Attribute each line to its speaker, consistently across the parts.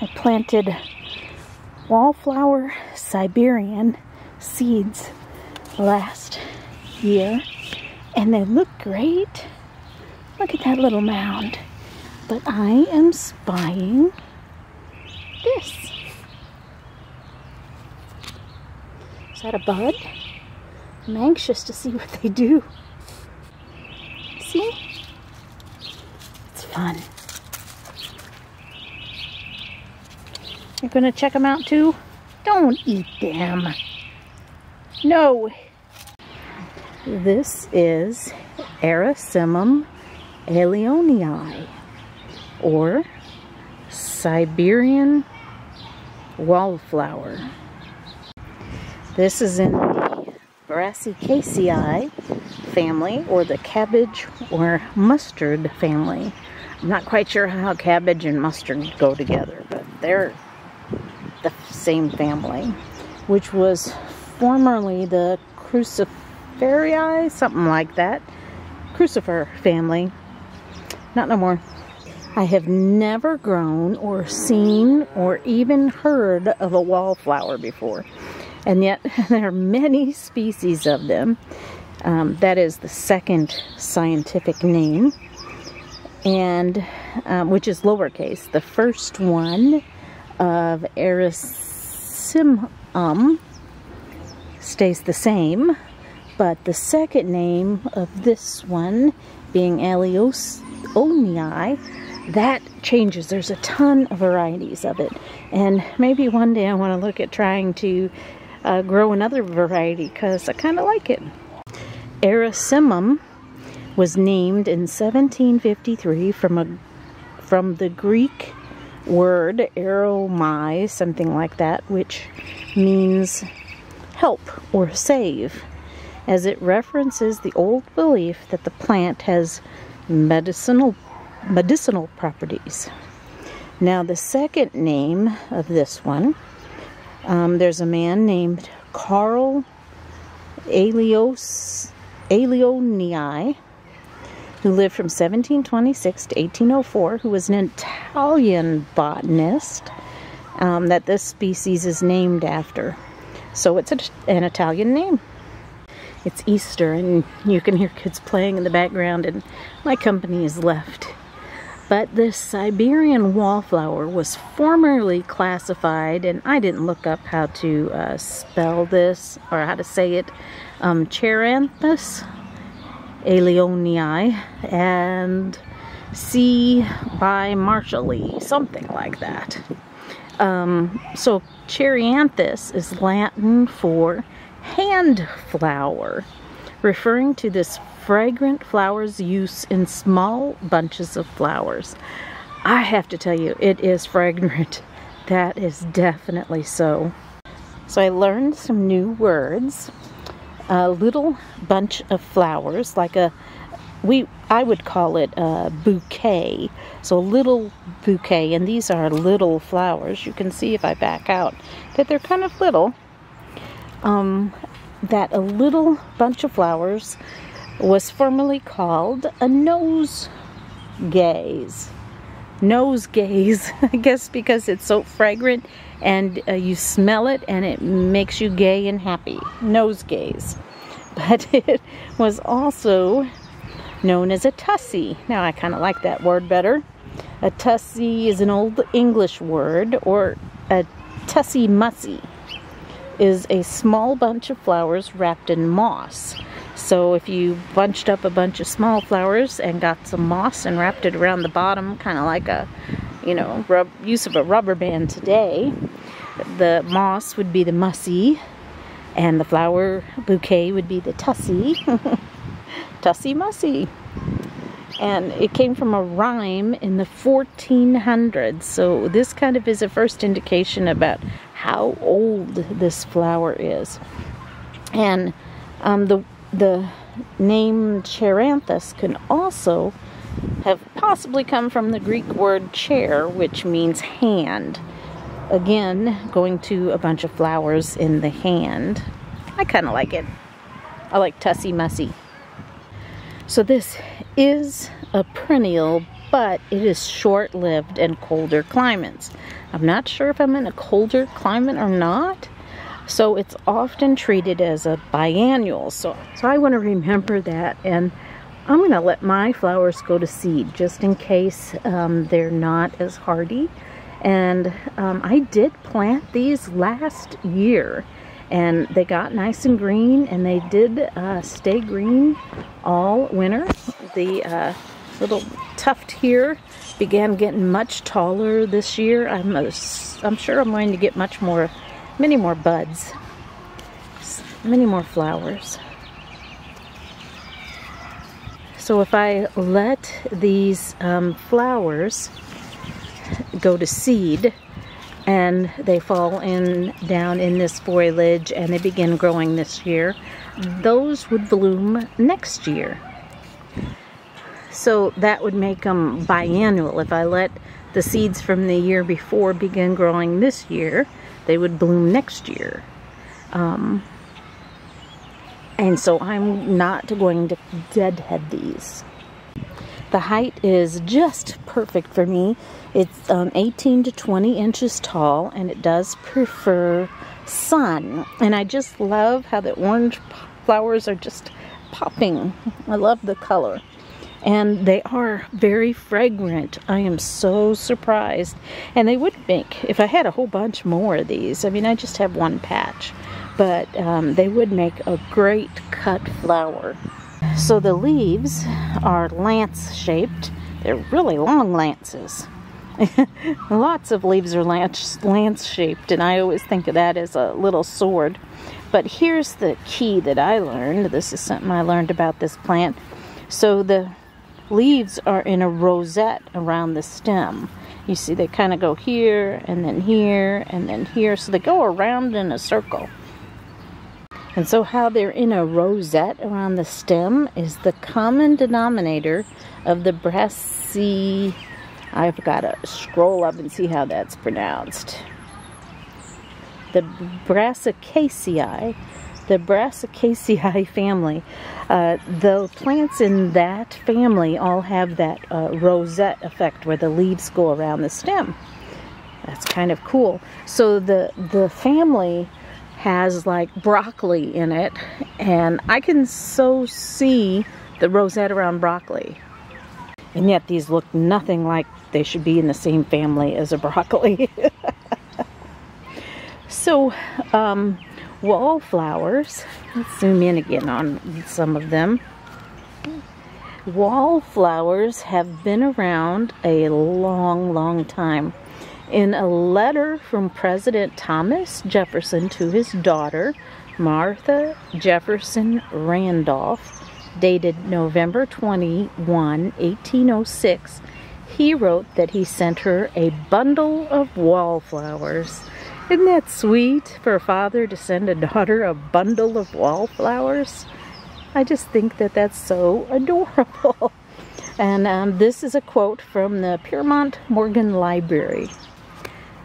Speaker 1: I planted wallflower Siberian seeds last year, and they look great. Look at that little mound. But I am spying this. Is that a bud? I'm anxious to see what they do. See? It's fun. You're gonna check them out too? Don't eat them. No. This is Erysimum allionii, or Siberian Wallflower. This is in the Brassicaceae family, or the cabbage or mustard family. I'm not quite sure how cabbage and mustard go together, but they're the same family, which was formerly the Cruciferii, something like that. Crucifer family. Not no more. I have never grown or seen or even heard of a wallflower before. And yet there are many species of them. That is the second scientific name, and which is lowercase. The first one of Erysimum stays the same, but the second name of this one, being allionii, that changes. There's a ton of varieties of it, and maybe one day I want to look at trying to grow another variety, because I kind of like it. Erysimum was named in 1753 from the Greek word allionii, something like that, which means help or save, as it references the old belief that the plant has medicinal properties. Now, the second name of this one, there's a man named Carl allionii, who lived from 1726 to 1804, who was an Italian botanist that this species is named after. So it's an Italian name. It's Easter, and you can hear kids playing in the background, and my company is left. But this Siberian wallflower was formerly classified, and I didn't look up how to spell this, or how to say it, Cheiranthus allionii, and C. by Marshallii, something like that. So Cheiranthus is Latin for hand flower, referring to this fragrant flower's use in small bunches of flowers. I have to tell you, it is fragrant. That is definitely so. So I learned some new words. A little bunch of flowers, like I would call it a bouquet. So a little bouquet, and these are little flowers. You can see if I back out that they're kind of little. That a little bunch of flowers was formerly called a nosegays. Nosegays, I guess, because it's so fragrant and you smell it and it makes you gay and happy. Nosegays. But it was also known as a tussie. Now I kind of like that word better. A tussie is an old English word, or a tussie-mussy is a small bunch of flowers wrapped in moss. So if you bunched up a bunch of small flowers and got some moss and wrapped it around the bottom, kind of like a, use of a rubber band today, the moss would be the mussy, and the flower bouquet would be the tussie. Tussie-mussy. And it came from a rhyme in the 1400s. So this kind of is a first indication about how old this flower is. And the name Cheiranthus can also have possibly come from the Greek word chair, which means hand. Again, going to a bunch of flowers in the hand. I kind of like it. I like tussie-mussy. So this is a perennial but it is short-lived in colder climates. I'm not sure if I'm in a colder climate or not, so it's often treated as a biennial. So I want to remember that, and I'm going to let my flowers go to seed just in case they're not as hardy. And I did plant these last year, and they got nice and green, and they did stay green all winter. The little tuft here began getting much taller this year. I'm sure I'm going to get many more buds, many more flowers. So if I let these flowers go to seed and they fall down in this foliage and they begin growing this year, those would bloom next year. So that would make them biennial. If I let the seeds from the year before begin growing this year, they would bloom next year. And so I'm not going to deadhead these. The height is just perfect for me. It's 18 to 20 inches tall, and it does prefer sun. And I just love how the orange flowers are just popping. I love the color. And they are very fragrant. I am so surprised. And they would make, if I had a whole bunch more of these, I mean, I just have one patch, but they would make a great cut flower. So the leaves are lance-shaped. They're really long lances. Lots of leaves are lance-shaped, and I always think of that as a little sword. But here's the key that I learned. This is something I learned about this plant. So the leaves are in a rosette around the stem. You see, they kind of go here, and then here, and then here. So they go around in a circle. And so how they're in a rosette around the stem is the common denominator of the I've got to scroll up and see how that's pronounced. The Brassicaceae. The Brassicaceae family. The plants in that family all have that rosette effect where the leaves go around the stem. That's kind of cool. So the family has like broccoli in it, and I can so see the rosette around broccoli. And yet these look nothing like they should be in the same family as a broccoli. So, wallflowers, let's zoom in again on some of them. Wallflowers have been around a long, long time. In a letter from President Thomas Jefferson to his daughter, Martha Jefferson Randolph, dated November 21, 1806, he wrote that he sent her a bundle of wallflowers. Isn't that sweet for a father to send a daughter a bundle of wallflowers? I just think that that's so adorable. And this is a quote from the Piermont Morgan Library.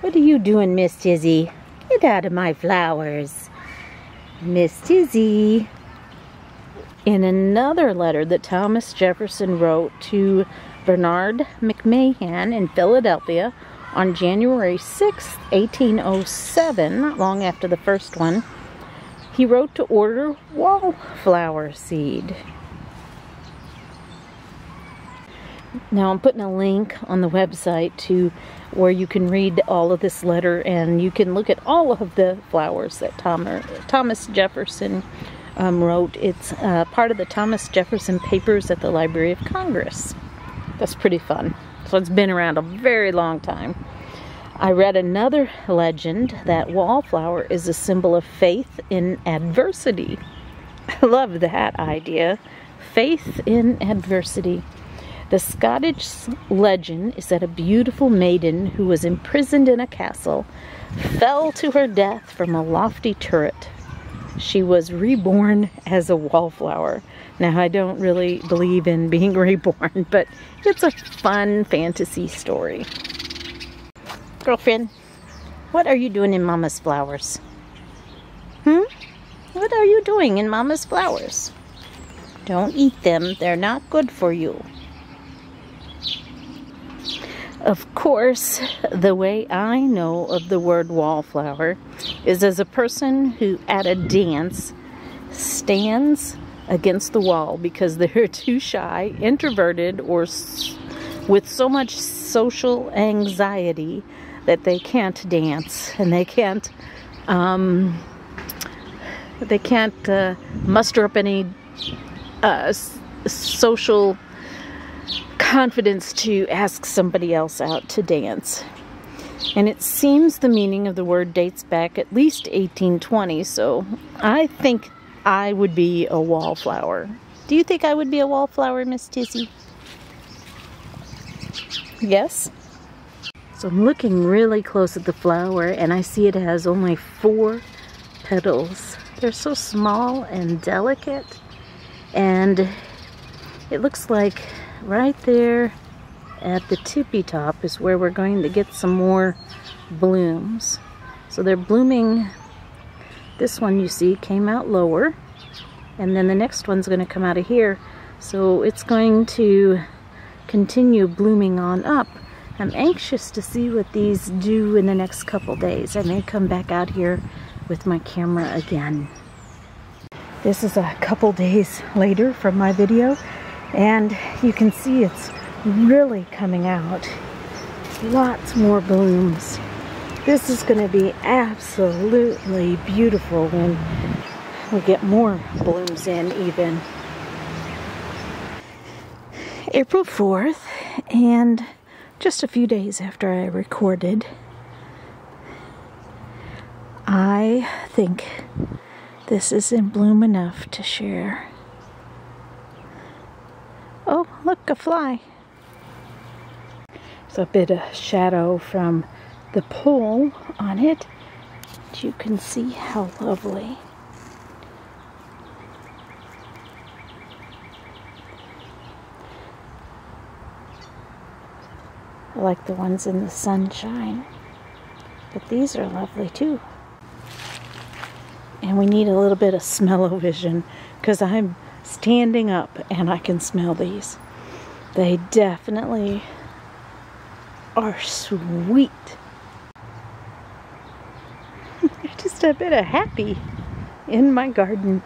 Speaker 1: "What are you doing, Miss Tizzy? Get out of my flowers. Miss Tizzy." In another letter that Thomas Jefferson wrote to Bernard McMahon in Philadelphia on January 6, 1807, long after the first one, he wrote to order wallflower seed. Now I'm putting a link on the website to where you can read all of this letter, and you can look at all of the flowers that Thomas Jefferson wrote. It's part of the Thomas Jefferson Papers at the Library of Congress. That's pretty fun. So it's been around a very long time. I read another legend that wallflower is a symbol of faith in adversity. I love that idea. Faith in adversity. The Scottish legend is that a beautiful maiden who was imprisoned in a castle fell to her death from a lofty turret. She was reborn as a wallflower. Now, I don't really believe in being reborn, but it's a fun fantasy story. Girlfriend, what are you doing in Mama's flowers? What are you doing in Mama's flowers? Don't eat them. They're not good for you. Of course, the way I know of the word wallflower is as a person who at a dance stands against the wall because they're too shy, introverted, or with so much social anxiety that they can't dance and they can't muster up any social confidence to ask somebody else out to dance. And it seems the meaning of the word dates back at least 1820, so I think I would be a wallflower. Do you think I would be a wallflower, Miss Tizzy? Yes? So I'm looking really close at the flower, and I see it has only 4 petals. They're so small and delicate, and it looks like right there at the tippy top is where we're going to get some more blooms. So they're blooming. This one, you see, came out lower, and then the next one's going to come out of here. So it's going to continue blooming on up. I'm anxious to see what these do in the next couple days. I may come back out here with my camera again. This is a couple days later from my video, and you can see it's really coming out. Lots more blooms. This is going to be absolutely beautiful when we get more blooms in even. April 4th, and just a few days after I recorded, I think this is in bloom enough to share. Oh, look, a fly. There's a bit of shadow from the pole on it, but you can see how lovely. I like the ones in the sunshine, but these are lovely too. And we need a little bit of smell-o-vision because I'm standing up and I can smell these. They definitely are sweet. Just a bit of happy in my garden.